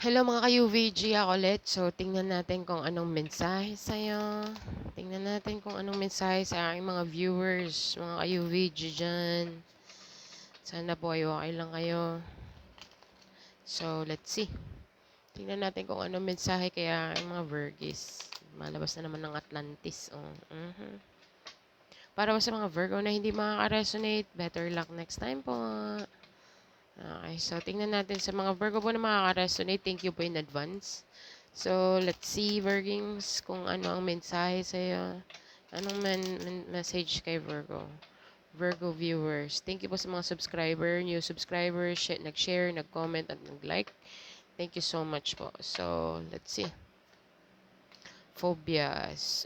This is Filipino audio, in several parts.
Hello mga ka-UVG, ako ulit. So, tingnan natin kung anong mensahe sa'yo. Tingnan natin kung anong mensahe sa aking mga viewers, mga ka-UVG dyan. Sana po ay okay lang kayo. So, let's see. Tingnan natin kung anong mensahe kaya aking mga Virgis. Malabas na naman ng Atlantis. Oh. Para sa mga Virgo na hindi makaka-resonate, better luck next time po. Okay, so tingnan natin sa mga Virgo po na makaka-resonate. Thank you po in advance. So, let's see, Virgings, kung ano ang mensahe sa'yo. Anong message kay Virgo? Virgo viewers, thank you po sa mga subscriber, new subscribers, nag-share, nag-comment, at nag-like. Thank you so much po. So, let's see. Phobias.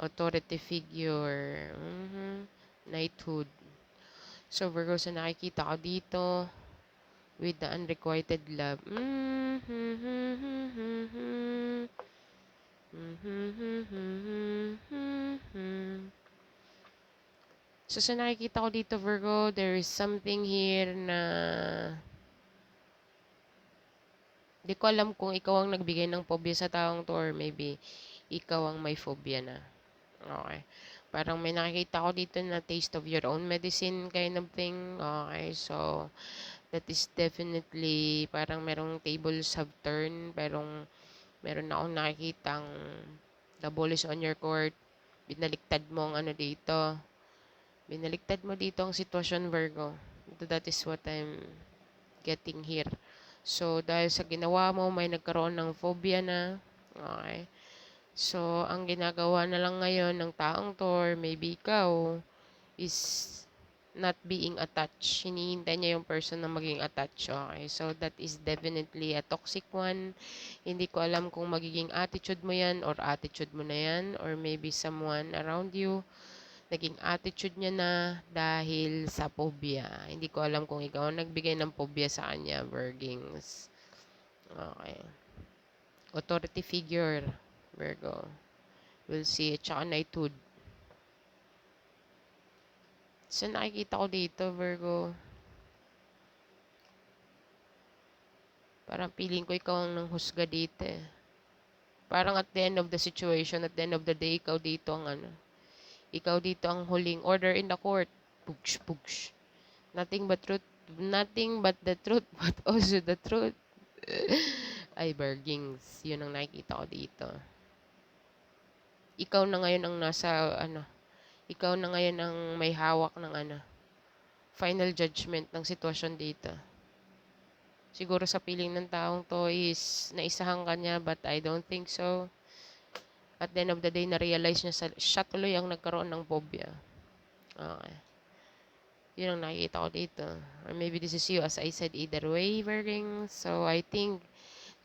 Authority figure. Knighthood. So, Virgo, sa nakikita ko dito, with the unrequited love. So, sa nakikita ko dito, Virgo, there is something here na di ko alam kung ikaw ang nagbigay ng phobia sa taong to or maybe ikaw ang may phobia na. Okay. Parang may nakikita ko dito na taste of your own medicine kind of thing. Okay. So, that is definitely parang merong tables have turned. Meron akong nakikitang the ball is on your court. Binaliktad mo ang ano dito. Binaliktad mo dito ang sitwasyon, Virgo. That is what I'm getting here. So, dahil sa ginawa mo, may nagkaroon ng phobia na. Okay. So, ang ginagawa na lang ngayon ng taong to, or maybe ikaw, is not being attached. Hinihintay niya yung person na maging attached. Okay. So, that is definitely a toxic one. Hindi ko alam kung magiging attitude mo yan or attitude mo na yan or maybe someone around you naging attitude niya na dahil sa phobia. Hindi ko alam kung ikaw ang nagbigay ng phobia sa kanya, Virgings. Okay. Authority figure, Virgo. We'll see. Tsaka knighthood. So, nakikita ko dito, Virgo. Parang feeling ko ikaw ang nanghusga dito eh. Parang at the end of the situation, at the end of the day, ikaw dito ang ano. Ikaw dito ang huling order in the court. Pugs, pugs. Nothing but truth. Nothing but the truth, but also the truth. Ay, Bergings. Yun ang nakikita ko dito. Ikaw na ngayon ang nasa, ano, ikaw na ngayon ang may hawak ng, ano, final judgment ng sitwasyon dito. Siguro sa piling ng taong to is naisahan ka niya, but I don't think so. At the end of the day, na-realize niya siya tuloy ang nagkaroon ng phobia. Okay. Yun ang nakikita ko dito. Or maybe this is you, as I said, either way, Bergings. So, I think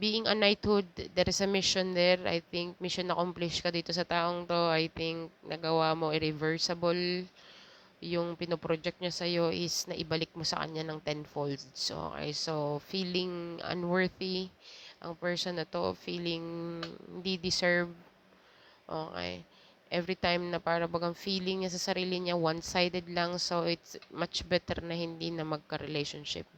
being a knighthood, there is a mission there. I think mission accomplished ka dito sa taong to. I think nagawa mo irreversible. Yung pinoproject niya sa'yo is naibalik mo sa kanya ng tenfold. So, okay. So, feeling unworthy ang person na to. Feeling hindi deserve. Okay. Every time na para bagang feeling niya sa sarili niya, one-sided lang. So, it's much better na hindi na magka-relationship.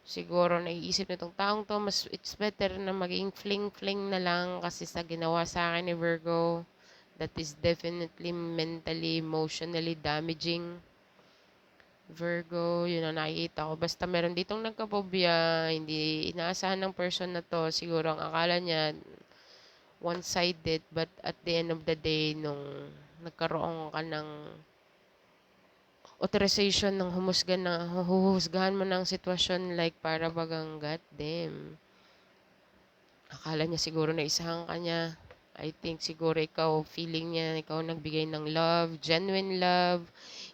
Siguro naiisip nitong taong to, mas it's better na maging fling-fling na lang kasi sa ginawa sa akin ni Virgo, that is definitely mentally, emotionally damaging. Virgo, yun ang nakikita ko. Basta meron ditong nagka-phobia, hindi inaasahan ng person na to, siguro ang akala niya one-sided, but at the end of the day, nung nagkaroon ka ng authorization ng huhusgahan mo ng sitwasyon like para bagang god damn. Akala niya siguro na isahan ka niya. I think siguro ikaw, feeling niya, ikaw nagbigay ng love, genuine love.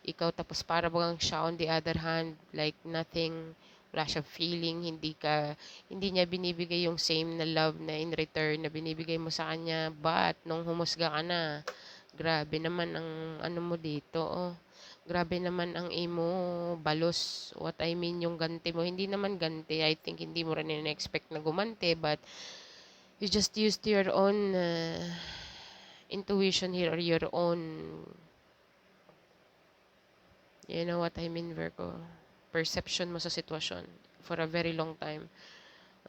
Ikaw tapos para bagang siya on the other hand, like nothing, wala siya feeling, hindi niya binibigay yung same na love na in return na binibigay mo sa kanya. But, nung humusga ka na, grabe naman ang ano mo dito, oh. Grabe naman ang imo, balos. What I mean, yung ganti mo. Hindi naman ganti. I think hindi mo rin in-expect na gumante, but you just used your own intuition here or your own, you know what I mean, Virgo? Perception mo sa sitwasyon for a very long time.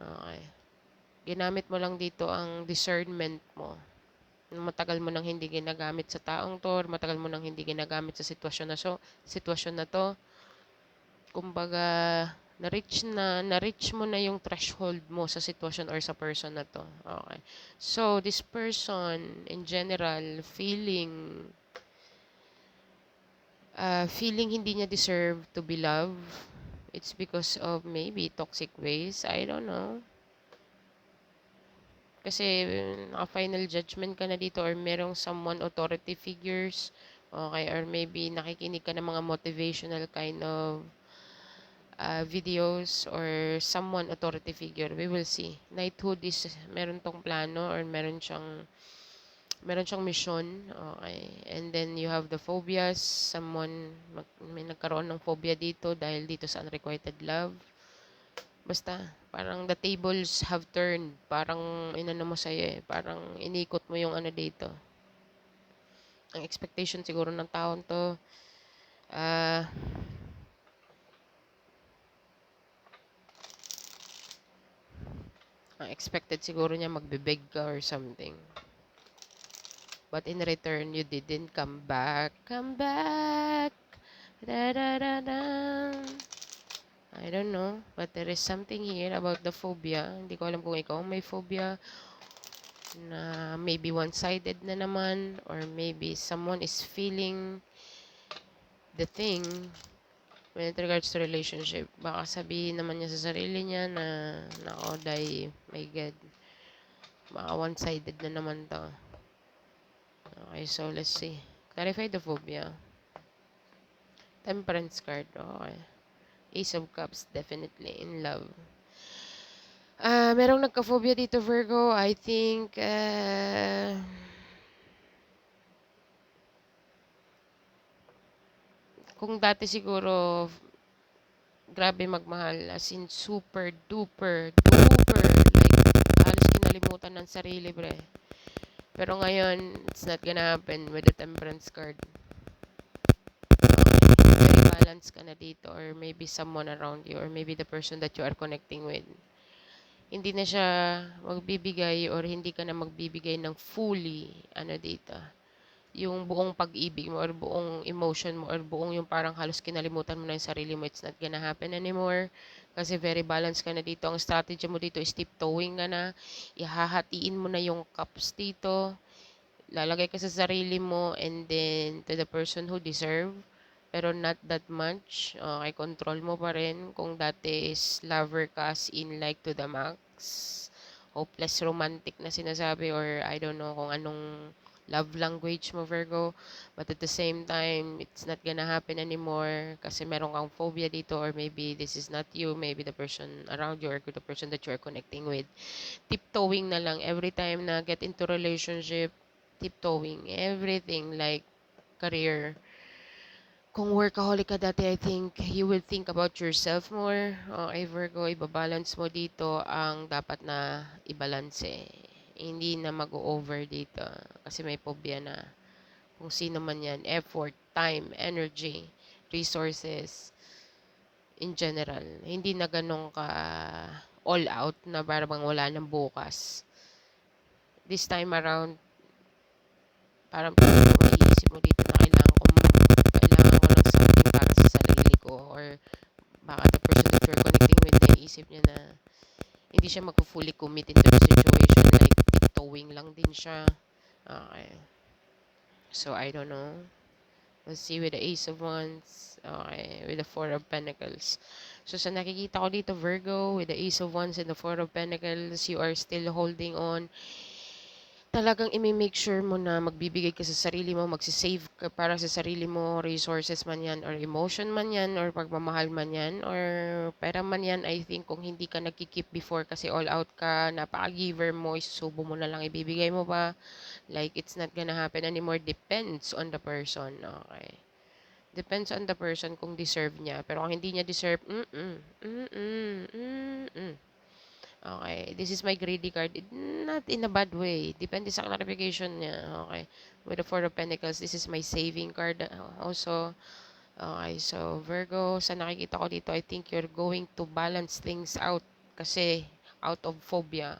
Okay. Ginamit mo lang dito ang discernment mo. Matagal mo nang hindi ginagamit sa taong to, or matagal mo nang hindi ginagamit sa sitwasyon na to. Kumbaga, na-reach mo na yung threshold mo sa sitwasyon or sa person na to. Okay. So, this person, in general, feeling hindi niya deserve to be loved. It's because of maybe toxic ways. I don't know. Kasi naka-final judgment ka na dito, or merong someone authority figures. Okay, or maybe nakikinig ka ng mga motivational kind of videos, or someone authority figure. We will see. Knighthood is meron tong plano, or meron siyang mission. Okay. And then you have the phobias. May nagkaroon ng phobia dito dahil dito sa unrequited love. Basta, parang the tables have turned. Parang inano mo sa'yo eh. Parang inikot mo yung ano dito. Ang expectation siguro ng taon to, ah, ang expected siguro niya magbe-beg ka or something. But in return, you didn't come back. Come back! Da da da da. I don't know, but there is something here about the phobia. Hindi ko alam kung ikaw may phobia na maybe one-sided na naman, or maybe someone is feeling the thing with regards to relationship. Baka sabihin naman niya sa sarili niya na, nako, my God, baka one-sided na naman to. Okay, so let's see. Clarify the phobia. Temperance card, okay. Ace of Cups, definitely in love. Merong nagka-phobia dito, Virgo. I think, kung dati siguro, grabe magmahal, as in super duper duper, like halos kinalimutan ng sarili, bre. Pero ngayon, it's not gonna happen with the Temperance card. Okay, very balanced ka na dito, or maybe someone around you, or maybe the person that you are connecting with. Hindi na siya magbibigay, or hindi ka na magbibigay ng fully, ano dito, yung buong pag-ibig mo, or buong emotion mo, or buong yung parang halos kinalimutan mo na yung sarili mo. It's not gonna happen anymore. Kasi very balanced ka na dito. Ang strategy mo dito is tiptoeing ka na. Ihahatiin mo na yung cups dito. Lalagay ka sa sarili mo, and then to the person who deserve. Pero not that much. Okay, control mo pa rin. Kung dati is lover ka, as in like to the max. Hopeless romantic na sinasabi, or I don't know kung anong love language mo, Virgo. But at the same time, it's not gonna happen anymore kasi meron kang phobia dito, or maybe this is not you, maybe the person around you, or the person that you are connecting with. Tiptoeing na lang every time na get into relationship, tiptoeing. Everything, like career. Kung workaholic ka dati, I think you will think about yourself more. Okay, Virgo, ibabalance mo dito ang dapat na ibalance. Hindi na mag-over dito kasi may phobia na. Kung sino man yan, effort, time, energy, resources, in general. Hindi na ganun ka all out na parang wala nang bukas. This time around, parang maiisip mo dito na kailangan ko ng something para sa sarili ko, or baka the person that you're connecting with, naisip niya na hindi siya mag-fully commit into the situation, like tiptoeing lang din siya. Okay. So, I don't know. Let's see with the Ace of Wands. Okay, with the Four of Pentacles. So, sa nakikita ko dito, Virgo, with the Ace of Wands and the Four of Pentacles, you are still holding on. Talagang imi-make sure mo na magbibigay ka sa sarili mo, magsisave ka para sa sarili mo, resources man yan, or emotion man yan, or pagmamahal man yan, or pera man yan. I think kung hindi ka nagkikip before kasi all out ka, napaka-giver mo, isusubo mo na lang, ibibigay mo pa. Like, it's not gonna happen anymore. Depends on the person. Okay. Depends on the person kung deserve niya. Pero kung hindi niya deserve, Okay, this is my greedy card. Not in a bad way. Depende sa clarification niya. Okay. With the Four of Pentacles, this is my saving card also. Okay, so Virgo, sa nakikita ko dito, I think you're going to balance things out. Kasi out of phobia.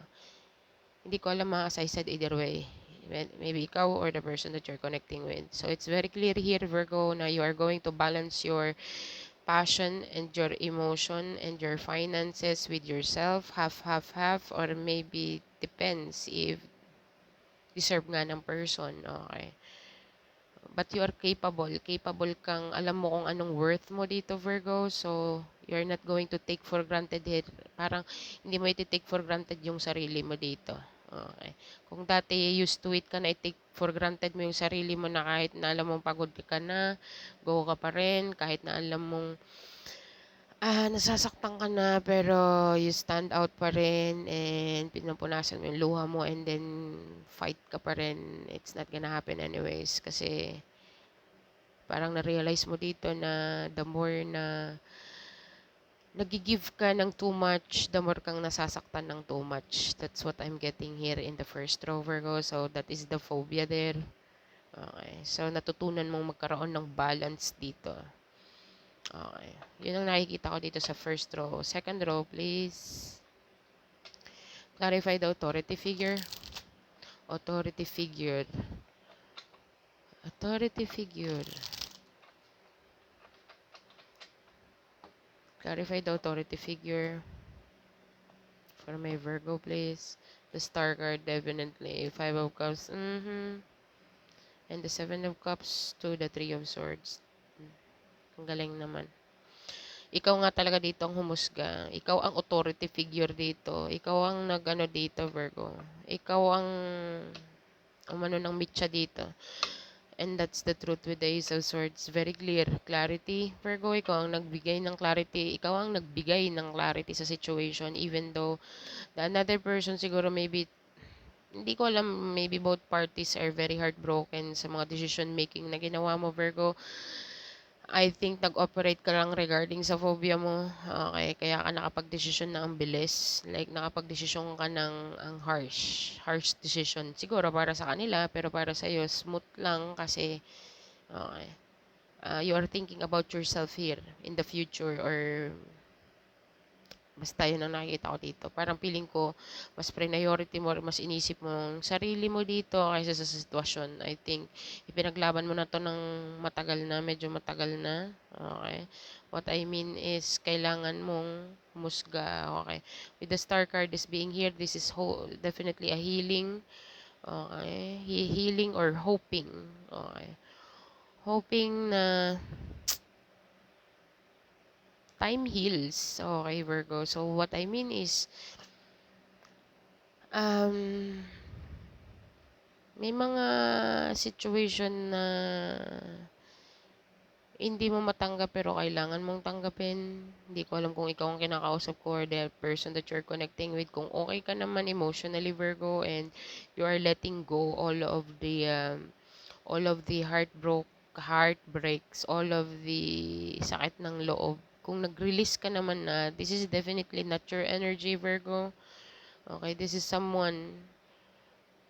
Hindi ko alam as I said either way. Maybe ikaw or the person that you're connecting with. So it's very clear here, Virgo, na you are going to balance your passion and your emotion and your finances with yourself, half, half, half, or maybe depends if deserve nga ng person, okay. But you are capable. Capable kang, alam mo kung anong worth mo dito, Virgo. So, you're not going to take for granted it. Parang, hindi mo iti-take for granted yung sarili mo dito. Okay. Kung dati used to it ka na i-take for granted mo yung sarili mo na kahit na alam mong pagod ka na, go ka pa rin, kahit na alam mong nasasaktan ka na pero you stand out pa rin and pinupunasan mo yung luha mo and then fight ka pa rin. It's not gonna happen anyways kasi parang na-realize mo dito na the more na nag-give ka ng too much, the more kang nasasaktan ng too much. That's what I'm getting here in the first row, Virgo. So that is the phobia there. Okay. So natutunan mong magkaroon ng balance dito. Okay. Yun ang nakikita ko dito sa first row. Second row, please. Clarify the authority figure. Authority figure. Authority figure. Clarify the authority figure. For my Virgo, please. The Star card, definitely. Five of Cups. And the Seven of Cups to the Three of Swords. Ang galing naman. Ikaw nga talaga dito ang humusga. Ikaw ang authority figure dito. Ikaw ang nag-ano dito, Virgo. Ikaw ang umano ng mitya dito. And that's the truth with the Ace of Swords. Very clear. Clarity. Virgo, ikaw ang nagbigay ng clarity. Ikaw ang nagbigay ng clarity sa situation. Even though the another person siguro maybe, hindi ko alam, maybe both parties are very heartbroken sa mga decision making na ginawa mo, Virgo. I think nag-operate ka lang regarding sa phobia mo. Okay, kaya ka nakapag-desisyon na ang bilis. Like, nakapag-desisyon ka ng ang harsh decision. Siguro para sa kanila, pero para sa iyo, smooth lang kasi, okay, you are thinking about yourself here in the future or basta yun ang nakikita ko dito. Parang feeling ko, mas priority mo, mas inisip mo ang sarili mo dito kaysa sa sitwasyon. I think, ipinaglaban mo na to ng matagal na, medyo matagal na. Okay. What I mean is, kailangan mong humusga. Okay. With the star card is being here, this is definitely a healing. Okay. Healing or hoping. Okay. Hoping na time heals. Okay, Virgo. So, what I mean is, Um, may mga situation na hindi mo matanggap pero kailangan mong tanggapin. Hindi ko alam kung ikaw ang kinakausap ko or the person that you're connecting with. Kung okay ka naman emotionally, Virgo, and you are letting go all of the heartbreaks, all of the sakit ng loob. Kung nag-release ka naman na, this is definitely not your energy, Virgo. Okay, this is someone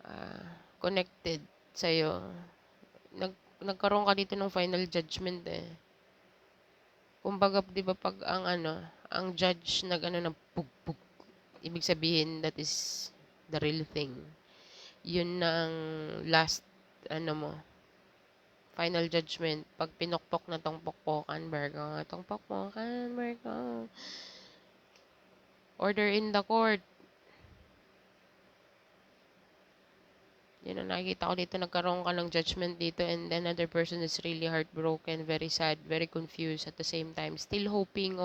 ah, connected sa'yo. Nagkaroon ka dito ng final judgment eh. Kumbaga, di ba pag ang judge nag ng pug, ibig sabihin that is the real thing. Yun na ang last, mo, final judgment. Pag pinokpok na tong pokpokan, Virgo, tong pokpokan, Virgo. Order in the court. Yun ang nakikita ko dito, nagkaroon ka ng judgment dito and then another person is really heartbroken, very sad, very confused at the same time. Still hoping,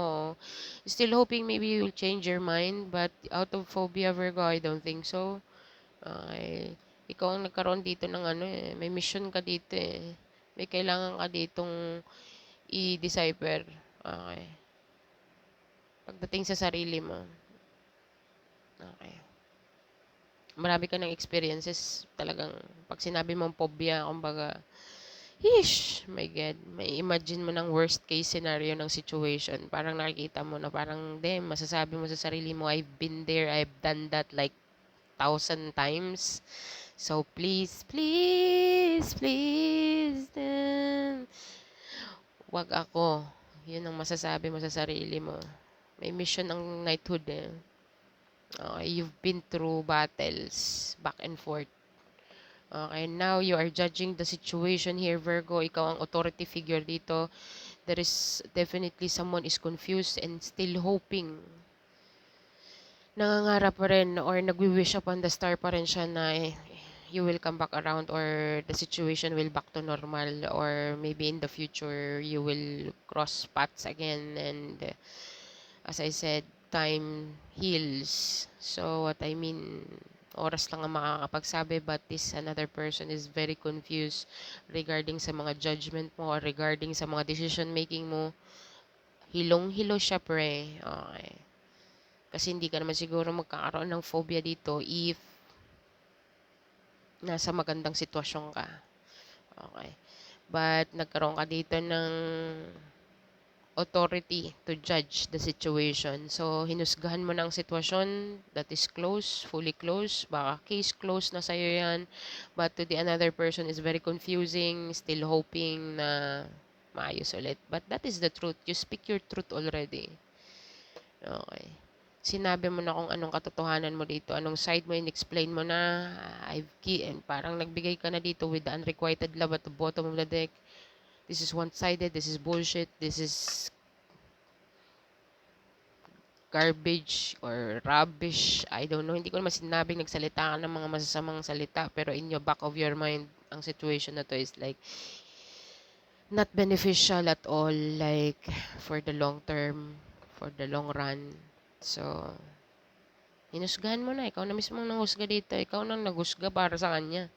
still hoping maybe you will change your mind, but out of phobia, Virgo, I don't think so. Okay. Ikaw ang nagkaroon dito ng may mission ka dito eh. May kailangan ka ditong i-decipher. Okay. Pagdating sa sarili mo. Okay. Marami ka ng experiences talagang pag sinabi mong phobia, kumbaga, my God, may imagine mo ng worst case scenario ng situation. Parang nakikita mo na parang, masasabi mo sa sarili mo, I've been there, I've done that like 1,000 times. So, please, please, please, wag ako. Yun ang masasabi mo sa sarili mo. May mission ang knighthood eh. Okay, you've been through battles, back and forth. Okay, now you are judging the situation here, Virgo. Ikaw ang authority figure dito. There is definitely someone is confused and still hoping. Nangangarap pa rin or nagwi-wish upon the star pa rin siya na you will come back around or the situation will back to normal or maybe in the future you will cross paths again and as I said, time heals. So what I mean, oras lang ang makakapagsabi but this another person is very confused regarding sa mga judgment mo or regarding sa mga decision making mo. Hilong-hilo siya pre. Okay. Kasi hindi ka naman siguro magkakaroon ng phobia dito if nasa magandang sitwasyon ka. Okay. But nagkaroon ka dito ng authority to judge the situation. So, hinusgahan mo ng sitwasyon that is close, fully close. Baka case close na sa'yo yan. But to the another person is very confusing, still hoping na maayos ulit. But that is the truth. You speak your truth already. Okay. Sinabi mo na kung anong katotohanan mo dito, anong side mo, in-explain mo na, and parang nagbigay ka na dito with the unrequited love at the bottom of the deck. This is one-sided, this is bullshit, this is garbage or rubbish. I don't know. Hindi ko naman sinabing nagsalita ka ng mga masasamang salita, pero in your back of your mind, ang situation na to is like, not beneficial at all, like, for the long term, for the long run. So, hinusgahan mo na. Ikaw na mismo nanghusga dito. Ikaw nang naghusga para sa kanya.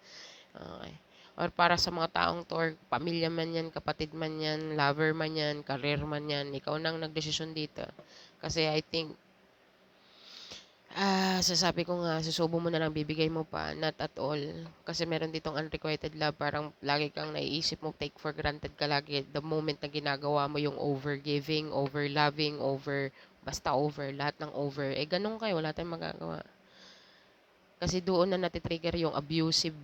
Okay. Or para sa mga taong to, or pamilya man yan, kapatid man yan, lover man yan, career man yan, ikaw nang nagdesisyon dito. Kasi I think, sasabi ko nga, susubo mo na lang, bibigay mo pa, not at all. Kasi meron ditong unrequited love, parang lagi kang naiisip mo, take for granted ka lagi. The moment na ginagawa mo yung over-giving, over-loving, basta over, lahat ng over. Ganun kayo, wala tayong magagawa. Kasi doon na natitrigger yung abusive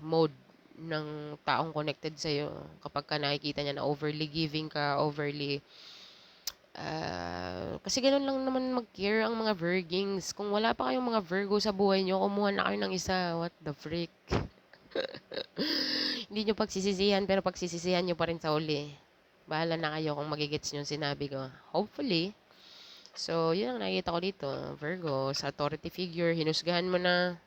mode ng taong connected sa'yo. Kapag ka nakikita niya na overly giving ka, overly kasi gano'n lang naman mag-care ang mga Virgings. Kung wala pa kayong mga Virgo sa buhay nyo, kumuha na kayo ng isa. What the freak? Hindi nyo pagsisisihan, pero pagsisisihan nyo pa rin sa uli. Bahala na kayo kung magigets nyo yung sinabi ko. Hopefully. So, yun ang nakikita ko dito. Virgo, sa authority figure, hinusgahan mo na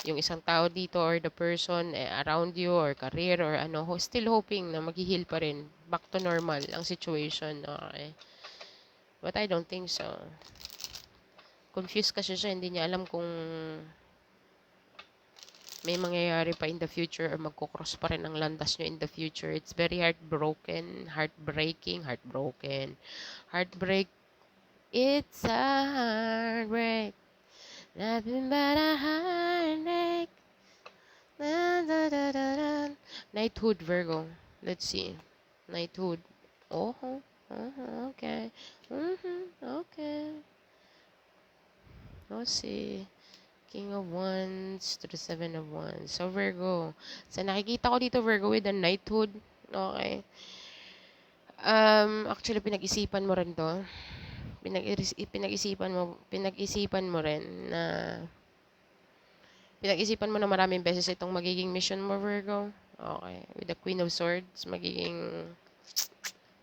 yung isang tao dito or the person around you or career or ano, still hoping na mag-heal pa rin. Back to normal ang situation. Okay. But I don't think so. Confused kasi siya, hindi niya alam kung may mangyayari pa in the future or magkukross pa rin ang landas nyo in the future. It's very heartbreaking. Heartbreak, it's a heartbreak. Nothing but a heartache. Knighthood, Virgo. Let's see. Knighthood. Oh, okay. Okay. Let's see. King of Wands to the Seven of Wands. So, Virgo. Sa nakikita ko dito, Virgo, with the Knighthood. Okay. Actually, pinag-isipan mo rin to. Pinag-isipan mo rin na pinag-isipan mo na maraming beses itong magiging mission mo, Virgo. Okay. With the Queen of Swords, magiging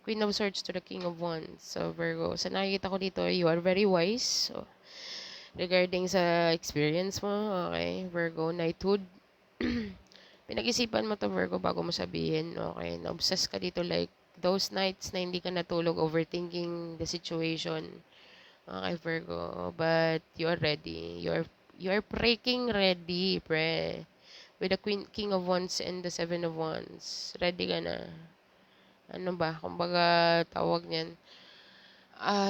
Queen of Swords to the King of Wands. So, Virgo, sa nakikita ko dito, you are very wise. So, regarding sa experience mo, okay, Virgo, Knighthood. Pinag-isipan mo to, Virgo, bago mo sabihin, okay, na-obsess ka dito like those nights na hindi ka natulog, overthinking the situation. Okay, Virgo, but you are ready. You are breaking ready, pre. With the King of Wands and the Seven of Wands. Ready ka na. Ano ba? Kumbaga, tawag niyan.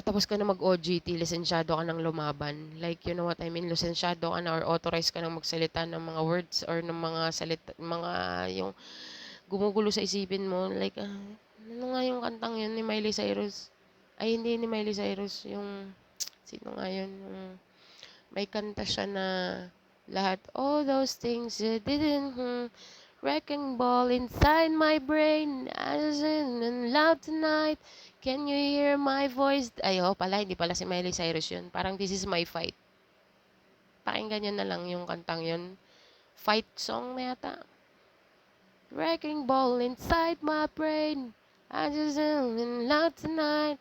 Tapos ka na mag-OGT, lisensyado ka ng lumaban. Like, you know what I mean? Lisensyado ka na or authorized ka ng magsalita ng mga words or ng mga salita, mga yung gumugulo sa isipin mo. Like, ano nga yung kantang yun ni Miley Cyrus? Ay, hindi ni Miley Cyrus. Yung, sino nga yun? May kanta siya na lahat, all those things you didn't, wrecking ball inside my brain. I was in love tonight. Can you hear my voice? Ay, pala, hindi pala si Miley Cyrus yun. Parang This Is My Fight. pakinggan nyo na lang yung kantang yun. Fight song na yata. Wrecking ball inside my brain. I just in love tonight.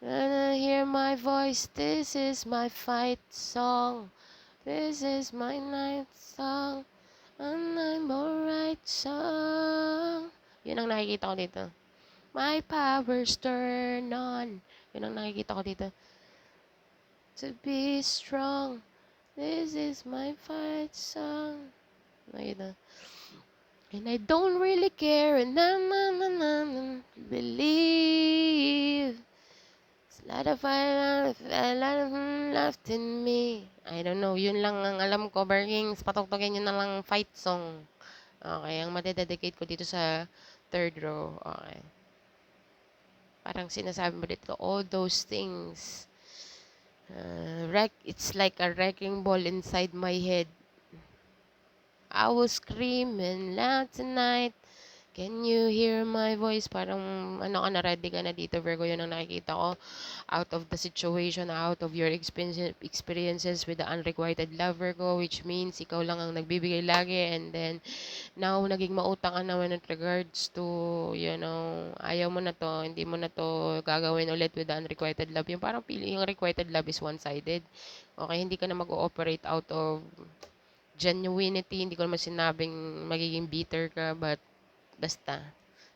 When I hear my voice, this is my fight song. This is my night song. And I'm alright song. Yun ang nakikita ko dito. My power's turn on. Yun ang nakikita ko dito. To be strong. This is my fight song. Nakita. And I don't really care. And na believe. It's a lot of left in me. I don't know. Yun lang ang alam ko. Berkings, patugtugin yun na lang fight song. Okay. Ang madededicate ko dito sa third row. Okay. Parang sinasabi mo dito, all those things. It's like a wrecking ball inside my head. I was screaming loud tonight. Can you hear my voice? Parang ano ka na, ready ka na dito, Virgo. Yun ang nakikita ko. Out of the situation, out of your experiences with the unrequited love, Virgo, which means ikaw lang ang nagbibigay lagi. And then, now, naging mautang ka naman in regards to, ayaw mo na to, hindi mo na to gagawin ulit with the unrequited love. Yung parang yung requited love is one-sided. Okay, hindi ka na mag-ooperate out of genuinity. Hindi ko naman sinabing magiging bitter ka, but basta,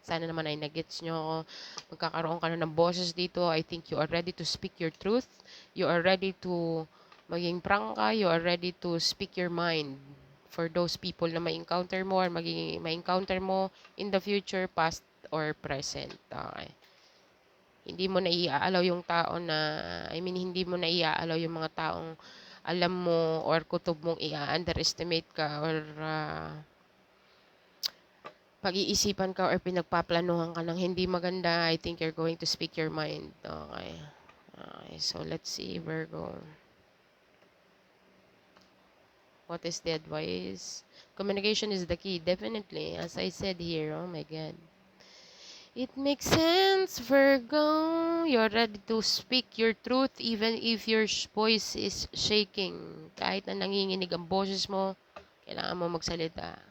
sana naman ay nagets nyo ako. Magkakaroon ka na ng boses dito. I think you are ready to speak your truth. You are ready to maging prangka. You are ready to speak your mind for those people na ma-encounter mo or ma-encounter mo in the future, past or present. Okay. Hindi mo na iaalaw yung tao na, hindi mo na iaalaw yung mga taong alam mo or kutob mong i-underestimate ka or pag-iisipan ka or pinagpaplanuhan ka ng hindi maganda. I think you're going to speak your mind. Okay. Okay, so let's see, Virgo. What is the advice? Communication is the key, definitely. As I said here, oh my God. It makes sense, Virgo. You're ready to speak your truth even if your voice is shaking. Kahit na nanginginig ang boses mo, kailangan mo magsalita.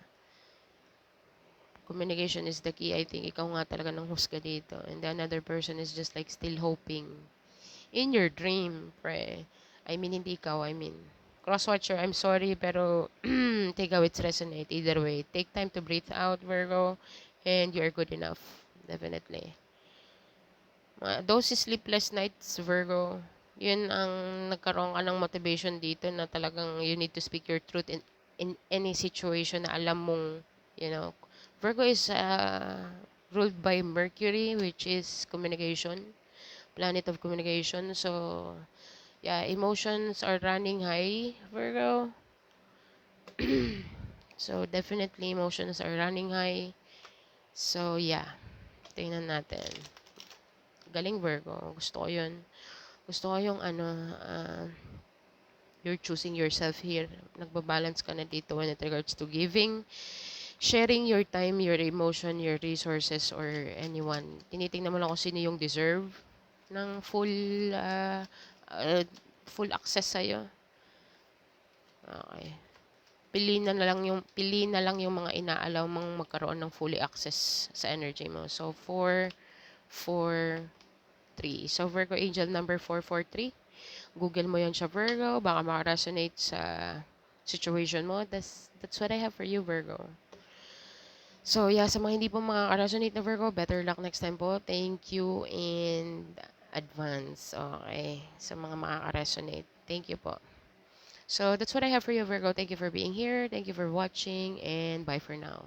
Communication is the key. I think ikaw nga talaga ng husga dito. And the another person is just like still hoping. In your dream, pre. Hindi ikaw. Crosswatcher, I'm sorry, pero take how it's resonate. Either way, take time to breathe out, Virgo, and you're good enough. Definitely. Those sleepless nights, Virgo, yun ang nagkaroon ka ng motivation dito na talagang you need to speak your truth in any situation na alam mong, Virgo is ruled by Mercury, which is communication, planet of communication. So, yeah, emotions are running high, Virgo. So, definitely emotions are running high. So, yeah, tingnan natin. Galing, Virgo. Gusto ko yun. Gusto ko yung you're choosing yourself here. Nagbabalance ka na dito when it regards to giving, sharing your time, your emotion, your resources, or anyone. Tinitingnan mo lang kung sino yung deserve ng full access sa'yo. Okay. Pili na lang yung mga inaalaw mong magkaroon ng fully access sa energy mo. So, 4, 4, 3. So, Virgo Angel number 443. Google mo yan siya, Virgo. Baka makaresonate sa situation mo. That's what I have for you, Virgo. So, yeah, sa mga hindi po makaka-resonate na Virgo, better luck next time po. Thank you in advance. Okay. Sa mga makaka-resonate. Thank you po. So, that's what I have for you, Virgo. Thank you for being here. Thank you for watching. And bye for now.